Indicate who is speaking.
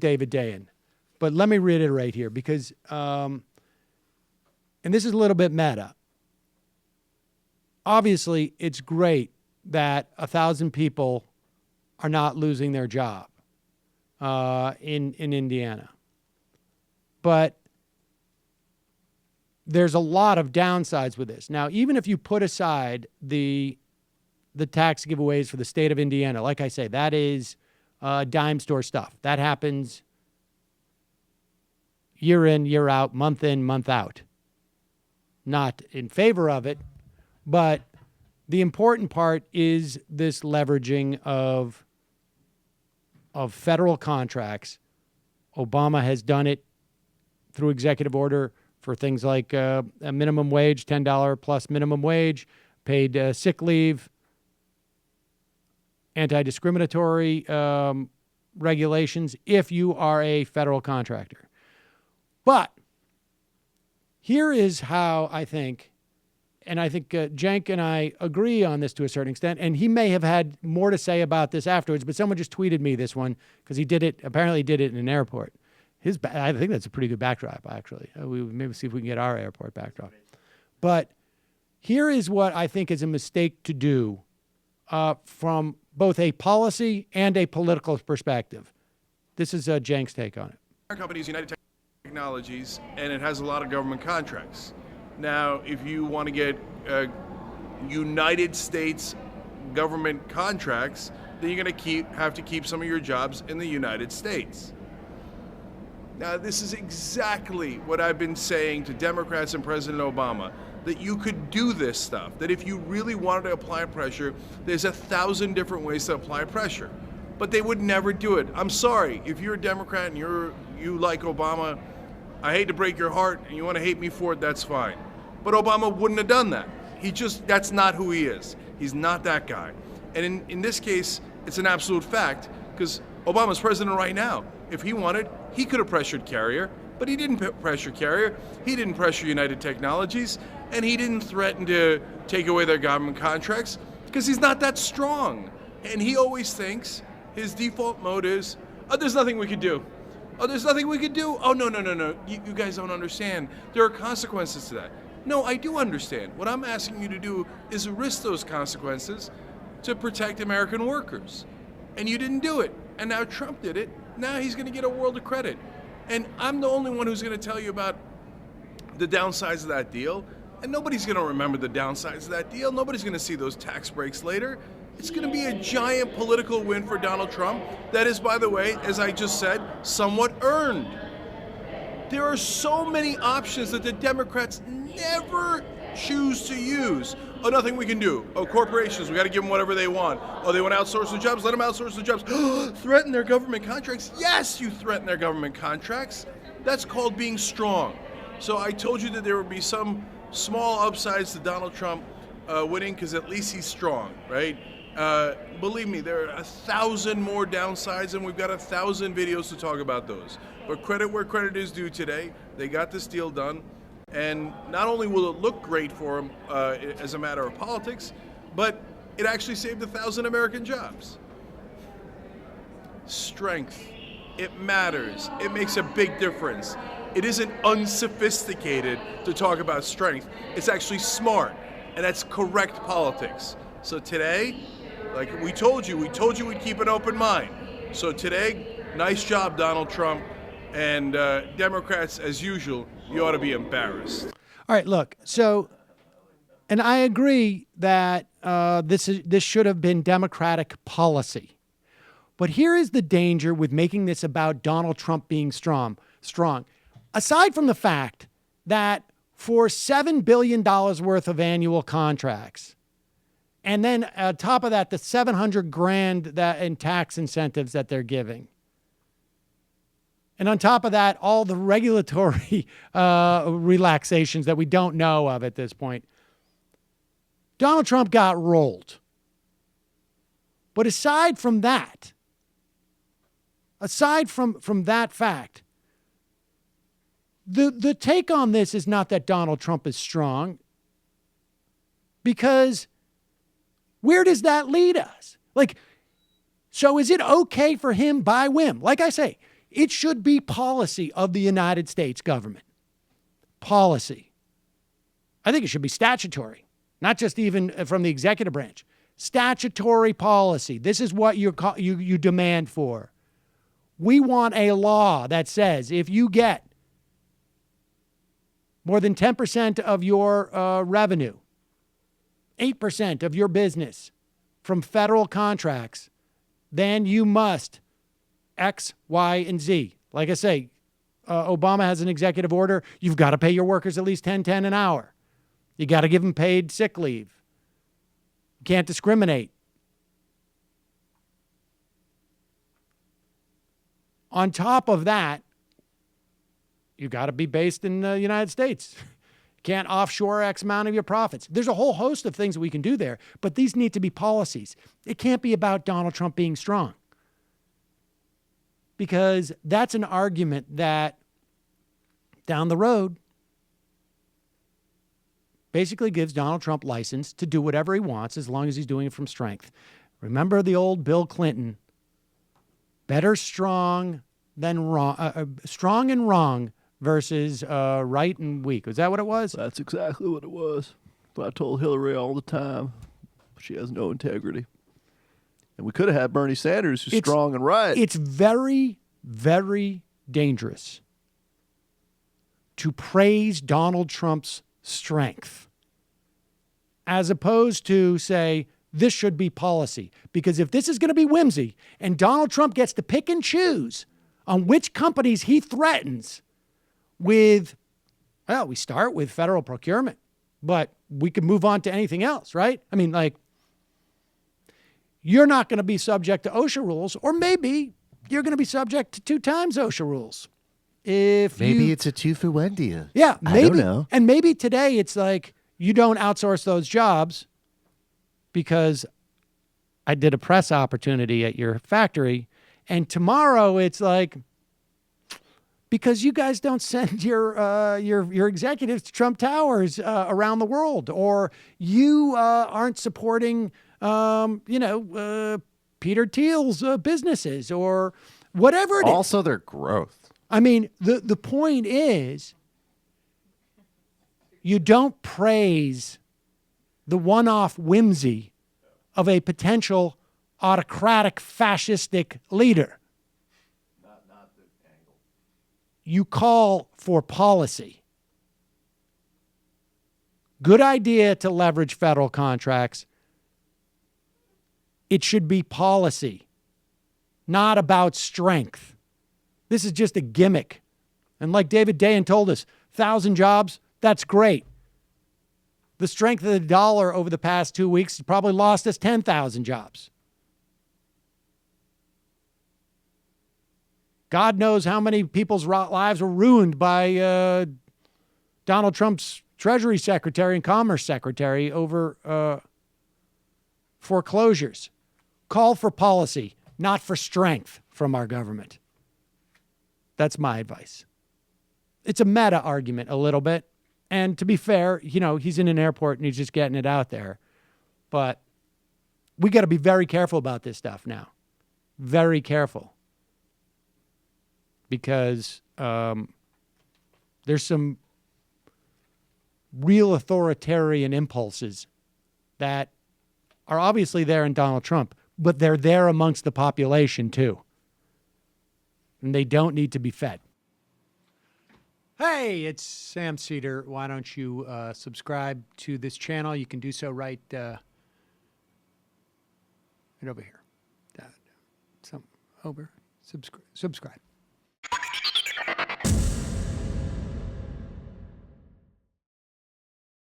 Speaker 1: David Dayen. But let me reiterate here because, and this is a little bit meta. Obviously, it's great that 1,000 people are not losing their job in Indiana. But there's a lot of downsides with this. Now, even if you put aside the tax giveaways for the state of Indiana, like I say, that is dime store stuff. That happens year in, year out, month in, month out. Not in favor of it, but the important part is this leveraging of federal contracts. Obama has done it through executive order for things like a minimum wage, $10 plus minimum wage, paid sick leave, anti-discriminatory regulations if you are a federal contractor. But here is how I think, and I think Cenk and I agree on this to a certain extent, and he may have had more to say about this afterwards, but someone just tweeted me this one because he apparently did it in an airport. I think that's a pretty good backdrop, actually. We maybe see if we can get our airport backdrop. But here is what I think is a mistake to do from both a policy and a political perspective. This is Cenk's take on it.
Speaker 2: Our company is United Technologies, and it has a lot of government contracts. Now, if you want to get United States government contracts, then you're going to have to keep some of your jobs in the United States. Now, this is exactly what I've been saying to Democrats and President Obama, that you could do this stuff, that if you really wanted to apply pressure, there's 1,000 different ways to apply pressure. But they would never do it. I'm sorry, if you're a Democrat and you like Obama, I hate to break your heart and you want to hate me for it, that's fine. But Obama wouldn't have done that. That's not who he is. He's not that guy. And in this case, it's an absolute fact, because Obama's president right now. If he wanted, he could have pressured Carrier, but he didn't pressure Carrier. He didn't pressure United Technologies, and he didn't threaten to take away their government contracts, because he's not that strong. And he always thinks his default mode is, oh, there's nothing we could do. Oh, there's nothing we could do? Oh, no. You guys don't understand. There are consequences to that. No, I do understand. What I'm asking you to do is risk those consequences to protect American workers. And you didn't do it. And now Trump did it. Now he's going to get a world of credit. And I'm the only one who's going to tell you about the downsides of that deal. And nobody's going to remember the downsides of that deal. Nobody's going to see those tax breaks later. It's going to be a giant political win for Donald Trump. That is, by the way, as I just said, somewhat earned. There are so many options that the Democrats never choose to use. Oh, nothing we can do. Oh, corporations, we got to give them whatever they want. Oh, they want to outsource the jobs? Let them outsource the jobs. Threaten their government contracts? Yes, you threaten their government contracts. That's called being strong. So I told you that there would be some small upsides to Donald Trump winning, because at least he's strong, right? Believe me, there are 1,000 more downsides, and we've got 1,000 videos to talk about those. But credit where credit is due today. They got this deal done. And not only will it look great for them as a matter of politics, but it actually saved 1,000 American jobs. Strength. It matters. It makes a big difference. It isn't unsophisticated to talk about strength. It's actually smart, and that's correct politics. So today, like we told you we'd keep an open mind. So today, nice job, Donald Trump. And Democrats, as usual, you ought to be embarrassed.
Speaker 1: All right, look, so, and I agree that this should have been Democratic policy. But here is the danger with making this about Donald Trump being strong. Aside from the fact that for $7 billion worth of annual contracts, and then on top of that, the $700,000 that in tax incentives that they're giving, and on top of that, all the regulatory relaxations that we don't know of at this point, Donald Trump got rolled. But aside from that fact, the take on this is not that Donald Trump is strong, because where does that lead us? So is it okay for him by whim? Like I say, It should be policy of the United States government. Policy. I think it should be statutory, not just even from the executive branch. Statutory policy. This is what you demand for. We want a law that says if you get more than 10% of your revenue, 8% of your business from federal contracts, then you must X, Y, and Z. Like I say, Obama has an executive order. You've got to pay your workers at least $10.10 an hour. You got to give them paid sick leave. You can't discriminate. On top of that, you got to be based in the United States. You can't offshore X amount of your profits. There's a whole host of things that we can do there, but these need to be policies. It can't be about Donald Trump being strong, because that's an argument that down the road basically gives Donald Trump license to do whatever he wants as long as he's doing it from strength. Remember the old Bill Clinton, better strong than wrong, strong and wrong versus right and weak. Was that what it was?
Speaker 3: That's exactly what it was. But I told Hillary all the time, she has no integrity. And we could have had Bernie Sanders, who's strong and right.
Speaker 1: It's very, very dangerous to praise Donald Trump's strength as opposed to say, this should be policy. Because if this is going to be whimsy and Donald Trump gets to pick and choose on which companies he threatens with, well, we start with federal procurement, but we can move on to anything else, right? I mean, like, you're not going to be subject to OSHA rules, or maybe you're going to be subject to 2 times OSHA rules.
Speaker 4: Maybe it's a 2-for-1 deal.
Speaker 1: Yeah, maybe.
Speaker 4: I don't know.
Speaker 1: And maybe today it's like you don't outsource those jobs because I did a press opportunity at your factory, and tomorrow it's like because you guys don't send your executives to Trump Towers around the world, or you aren't supporting Peter Thiel's businesses, or whatever it is.
Speaker 4: Also, their growth.
Speaker 1: I mean, the point is, you don't praise the one-off whimsy of a potential autocratic, fascistic leader.
Speaker 3: Not the angle.
Speaker 1: You call for policy. Good idea to leverage federal contracts. It should be policy, not about strength. This is just a gimmick. And like David Dayen told us, 1,000 jobs, that's great. The strength of the dollar over the past 2 weeks has probably lost us 10,000 jobs. God knows how many people's lives were ruined by Donald Trump's Treasury Secretary and Commerce Secretary over foreclosures. Call for policy, not for strength from our government. That's my advice. It's a meta argument a little bit. And to be fair, he's in an airport and he's just getting it out there. But we got to be very careful about this stuff now. Very careful. Because there's some real authoritarian impulses that are obviously there in Donald Trump, but they're there amongst the population too. And they don't need to be fed. Hey, it's Sam Seder. Why don't you subscribe to this channel? You can do so right over here. Subscribe.